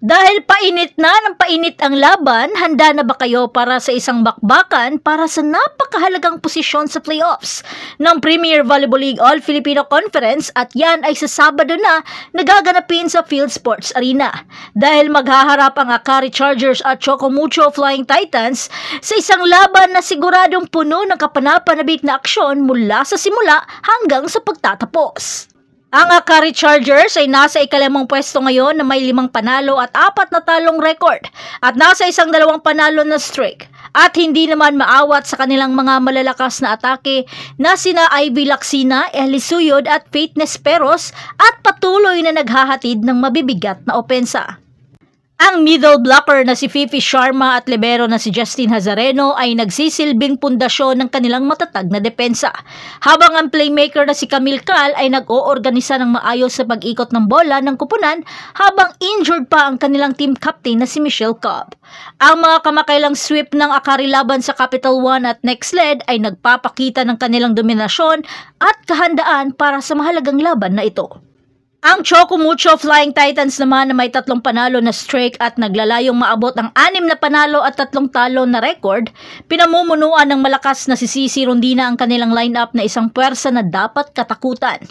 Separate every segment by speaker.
Speaker 1: Dahil painit na ng painit ang laban, handa na ba kayo para sa isang bakbakan para sa napakahalagang posisyon sa playoffs ng Premier Volleyball League All-Filipino Conference at yan ay sa Sabado na nagaganapin sa Field Sports Arena. Dahil maghaharap ang Akari Chargers at Chocomucho Flying Titans sa isang laban na siguradong puno ng kapanapanabik na aksyon mula sa simula hanggang sa pagtatapos. Ang Akari Chargers ay nasa ikalimang pwesto ngayon na may 5 panalo at 4 na talong record at nasa 2 panalo na streak at hindi naman maawat sa kanilang mga malalakas na atake na sina Ivy Lacsina, Eli Suyod at Faith Nesperos at patuloy na naghahatid ng mabibigat na opensa. Ang middle blocker na si Fifi Sharma at libero na si Justin Hazareno ay nagsisilbing pundasyon ng kanilang matatag na depensa, habang ang playmaker na si Camille Cal ay nag-oorganisa ng maayos sa pag-ikot ng bola ng kupunan habang injured pa ang kanilang team captain na si Michelle Cobb. Ang mga kamakailang sweep ng Akari laban sa Capital One at Nextled ay nagpapakita ng kanilang dominasyon at kahandaan para sa mahalagang laban na ito. Ang Chocomucho Flying Titans naman na may 3 panalo na streak at naglalayong maabot ang 6 na panalo at 3 talo na record, pinamumunuan ng malakas na si Cici Rondina ang kanilang lineup na isang puwersa na dapat katakutan.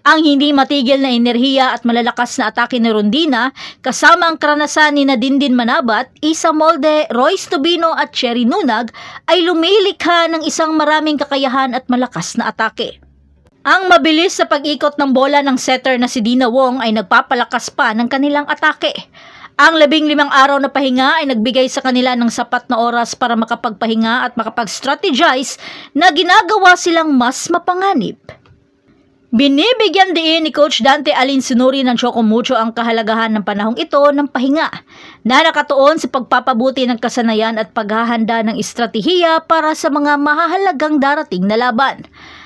Speaker 1: Ang hindi matigil na enerhiya at malalakas na atake ni Rondina kasama ang karanasan ni Dindin Manabat, Isa Molde, Royce Tubino at Cherry Nunag ay lumilikha ng isang maraming kakayahan at malakas na atake. Ang mabilis sa pag-ikot ng bola ng setter na si Dina Wong ay nagpapalakas pa ng kanilang atake. Ang 15 araw na pahinga ay nagbigay sa kanila ng sapat na oras para makapagpahinga at makapag-strategize na ginagawa silang mas mapanganib. Binibigyan din ni Coach Dante Alinsunuri ng Chocomucho ang kahalagahan ng panahong ito ng pahinga na nakatuon sa pagpapabuti ng kasanayan at paghahanda ng estratehiya para sa mga mahahalagang darating na laban.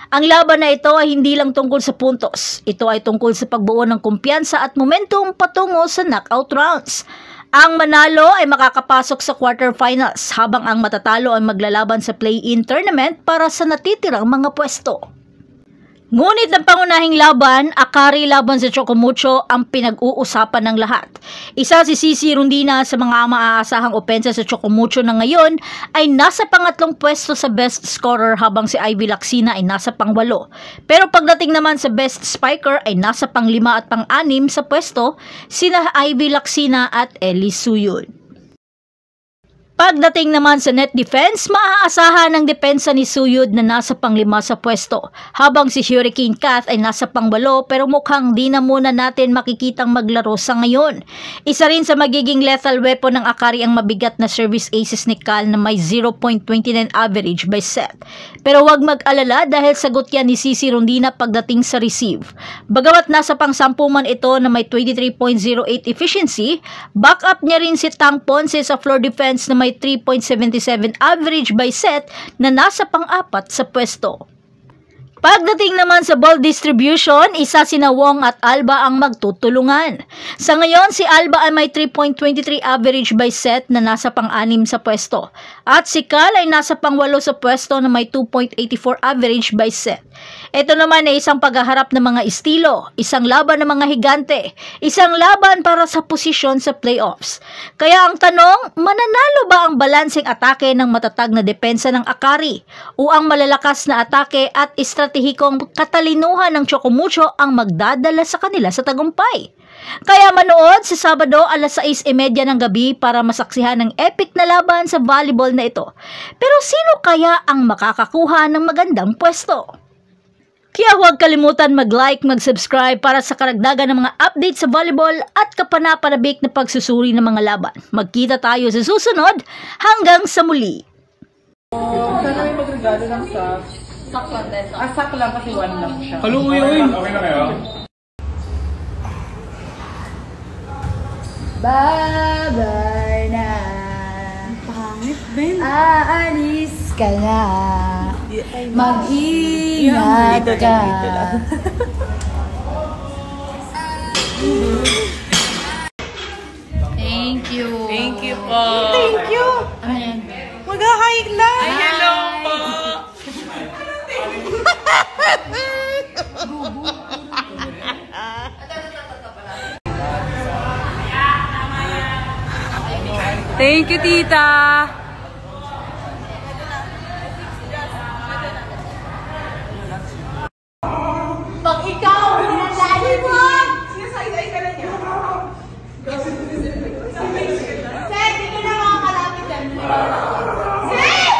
Speaker 1: Ang laban na ito ay hindi lang tungkol sa puntos. Ito ay tungkol sa pagbuo ng kumpiyansa at momentum patungo sa knockout rounds. Ang manalo ay makakapasok sa quarterfinals habang ang matatalo ay maglalaban sa play-in tournament para sa natitirang mga pwesto. Ngunit ang pangunahing laban, Akari laban sa Chocomucho ang pinag-uusapan ng lahat. Isa si Cici Rondina sa mga maaasahang opensa sa Chocomucho na ngayon ay nasa pangatlong pwesto sa best scorer habang si Ivy Lacsina ay nasa pang-8. Pero pagdating naman sa best spiker ay nasa pang-5 at pang-6 sa pwesto sina Ivy Lacsina at Eli Suyod. Pagdating naman sa net defense, maaasahan ang depensa ni Suyod na nasa pang-5 sa pwesto, habang si Hurricane Kath ay nasa pang-8 pero mukhang di na muna natin makikitang maglaro sa ngayon. Isa rin sa magiging lethal weapon ng Akari ang mabigat na service aces ni Cal na may 0.29 average by set. Pero huwag mag-alala dahil sagot yan ni Cici Rondina pagdating sa receive. Bagamat nasa pang-10 man ito na may 23.08 efficiency, backup niya rin si Tang Ponce sa floor defense na may 3.77 average by set na nasa pang-4 sa pwesto. Pagdating naman sa ball distribution, isa sina Wong at Alba ang magtutulungan. Sa ngayon, si Alba ay may 3.23 average by set na nasa pang-6 sa pwesto. At si Cal ay nasa pang-8 sa pwesto na may 2.84 average by set. Ito naman ay isang paghaharap ng mga estilo, isang laban ng mga higante, isang laban para sa posisyon sa playoffs. Kaya ang tanong, mananalo ba ang balanseng atake ng matatag na depensa ng Akari o ang malalakas na atake at estratehikong katalinuhan ng Chocomucho ang magdadala sa kanila sa tagumpay? Kaya manood sa Sabado alas 6:30 ng gabi para masaksihan ang epic na laban sa volleyball na ito. Pero sino kaya ang makakakuha ng magandang pwesto? Kaya huwag kalimutan mag-like, mag-subscribe para sa karagdagan ng mga update sa volleyball at kapanapanabik na pagsusuri ng mga laban. Magkita tayo sa susunod hanggang sa muli.
Speaker 2: Sana may magregalo ng sak. Sak lang din. Sak lang kasi 1 lang siya.
Speaker 3: Halo, uy.
Speaker 4: Okay na kayo?
Speaker 5: Bye-bye na.
Speaker 2: Pangit, Ben.
Speaker 5: Aalis ka na. Mag-ingat ka.
Speaker 1: Thank you.
Speaker 2: Thank you po.
Speaker 5: Thank you.
Speaker 1: Ayan.
Speaker 5: Mag-ahayag na.
Speaker 2: Ay, hello po. Thank you, tita.
Speaker 5: Pag ikaw, hinandali mo!
Speaker 2: Sinasay-say ka na niya.
Speaker 5: Sir, di ka na makakalapit dyan. Sir!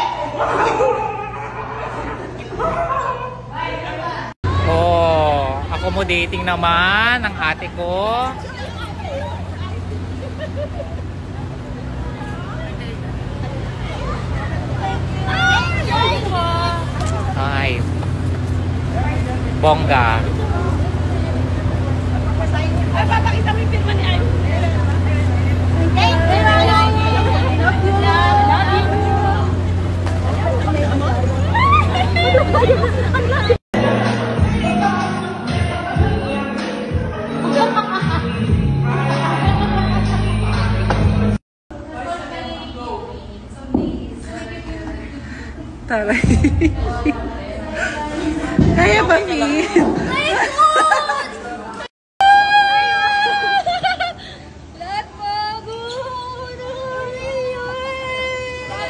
Speaker 3: Oh, accommodating naman ang ate ko. Ay, bongga.
Speaker 2: Taray. Kaya ba, Mi?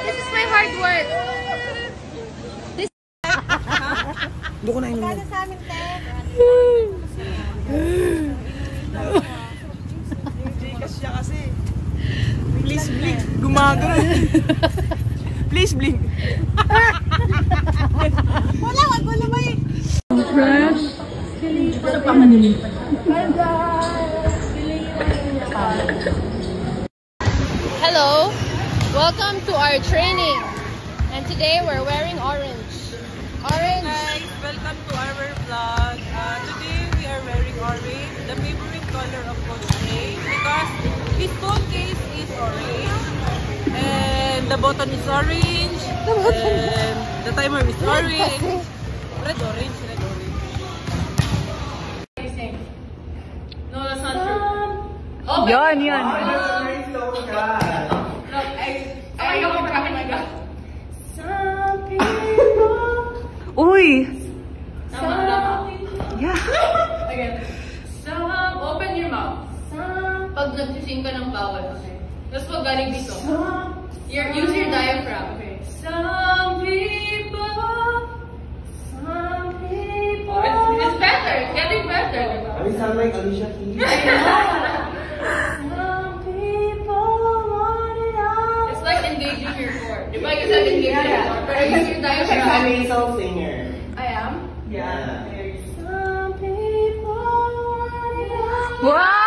Speaker 5: This is my hard work.
Speaker 2: Doon ko na inumin.
Speaker 5: Sa amin, te.
Speaker 2: Gcash siya kasi. Please blink. Gumagano. Please blink.
Speaker 5: Wala, wag mo naman eh.
Speaker 2: Fresh.
Speaker 4: Hello, welcome to our training, and today we're wearing orange. Orange.
Speaker 2: Guys, welcome to our vlog. Today we are wearing orange, the favorite color of Coach A, because his phone case is orange, and the button is orange, and the timer is orange. Red orange, red orange.
Speaker 4: No, that's not true.
Speaker 2: Yan, yan.
Speaker 4: I know I'm cracking my gut.
Speaker 2: Uy!
Speaker 4: Again. Open your mouth. Pag nagsising ka ng vowel. Tapos pag galing dito. Use your diaphragm. Okay. Some people. It's better. It's getting better.
Speaker 6: I sound like Alicia Keys.
Speaker 4: It's like engaging your core. Di ba you said engaging your core? Pero use your diaphragm.
Speaker 6: I'm a soul singer.
Speaker 4: I am?
Speaker 6: Yeah.
Speaker 2: Wow!